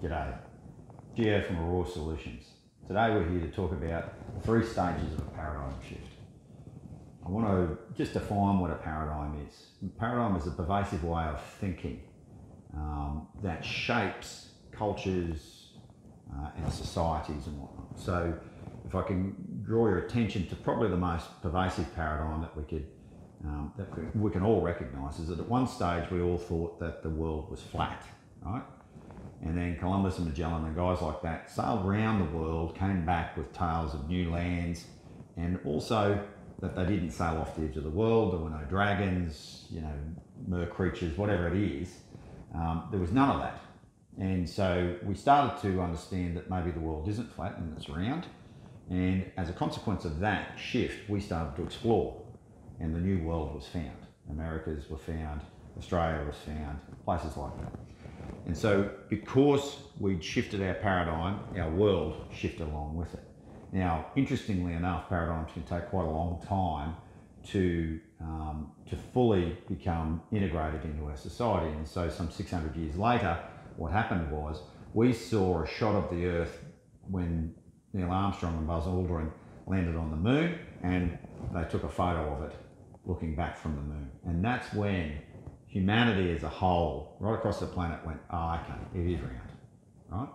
G'day, Gio from Aurora Solutions. Today we're here to talk about the 3 stages of a paradigm shift. I want to just define what a paradigm is. A paradigm is a pervasive way of thinking that shapes cultures and societies and whatnot. So if I can draw your attention to probably the most pervasive paradigm that we can all recognise, is that at one stage we all thought that the world was flat, right? And then Columbus and Magellan and guys like that sailed around the world, came back with tales of new lands, and also that they didn't sail off the edge of the world. There were no dragons, mer creatures, whatever it is. There was none of that. And so we started to understand that maybe the world isn't flat and it's round. And as a consequence of that shift, we started to explore, and the new world was found. Americas were found, Australia was found, places like that. And so because we'd shifted our paradigm, our world shifted along with it. Now, interestingly enough, paradigms can take quite a long time to fully become integrated into our society. And so some 600 years later, what happened was we saw a shot of the Earth when Neil Armstrong and Buzz Aldrin landed on the moon, and they took a photo of it looking back from the moon. And that's when humanity as a whole, right across the planet, went, oh, okay, it is round, right?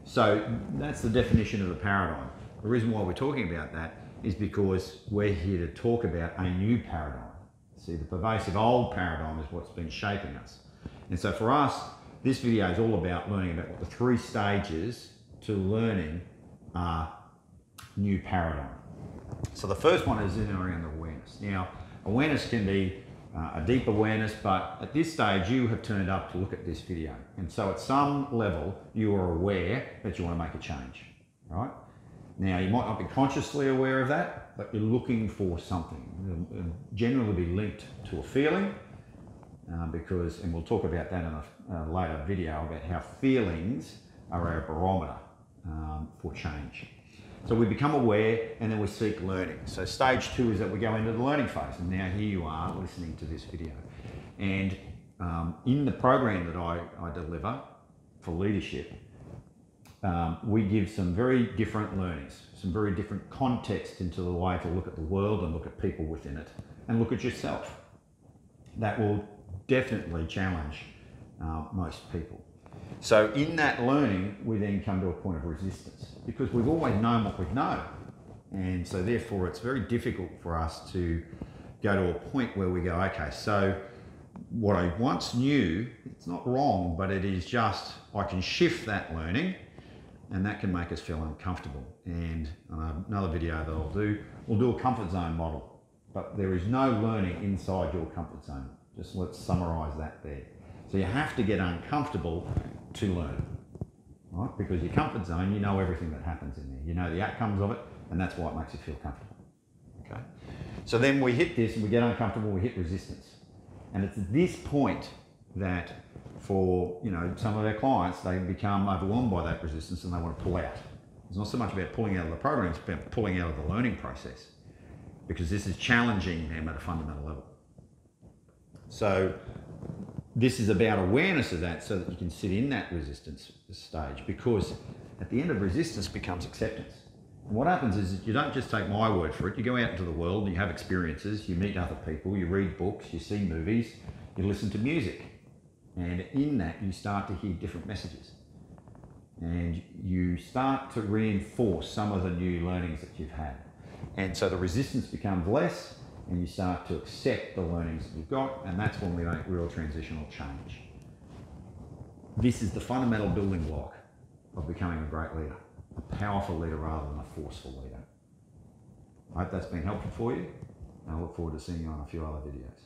So that's the definition of a paradigm. The reason why we're talking about that is because we're here to talk about a new paradigm. See, the pervasive old paradigm is what's been shaping us. And so for us, this video is all about learning about what the 3 stages to learning a new paradigm. So the first one is in and around awareness. Now, awareness can be a deep awareness, but at this stage you have turned up to look at this video, and so at some level you are aware that you want to make a change, right? Now, you might not be consciously aware of that, but you're looking for something. It'll generally be linked to a feeling, and we'll talk about that in a later video, about how feelings are our barometer for change. So we become aware, and then we seek learning. So stage 2 is that we go into the learning phase, and now here you are listening to this video. And in the program that I deliver for leadership, we give some very different learnings, some very different context into the way to look at the world and look at people within it, and look at yourself. That will definitely challenge most people. So in that learning, we then come to a point of resistance, because we've always known what we've known. And so therefore it's very difficult for us to go to a point where we go, okay, so what I once knew, it's not wrong, but it is just, I can shift that learning, and that can make us feel uncomfortable. And another video that I'll do, we'll do a comfort zone model, but there is no learning inside your comfort zone. Just let's summarize that there. So you have to get uncomfortable to learn, right? Because your comfort zone, you know everything that happens in there. You know the outcomes of it, and that's why it makes you feel comfortable, okay? So then we hit this and we get uncomfortable, we hit resistance. And it's at this point that for some of our clients, they become overwhelmed by that resistance and they want to pull out. It's not so much about pulling out of the program, it's about pulling out of the learning process, because this is challenging them at a fundamental level. So this is about awareness of that, so that you can sit in that resistance stage, because at the end of resistance becomes acceptance. And what happens is that you don't just take my word for it, you go out into the world, you have experiences, you meet other people, you read books, you see movies, you listen to music. And in that you start to hear different messages. And you start to reinforce some of the new learnings that you've had. And so the resistance becomes less, and you start to accept the learnings that you've got, and that's when we make real transitional change. This is the fundamental building block of becoming a great leader, a powerful leader rather than a forceful leader. I hope that's been helpful for you, and I look forward to seeing you on a few other videos.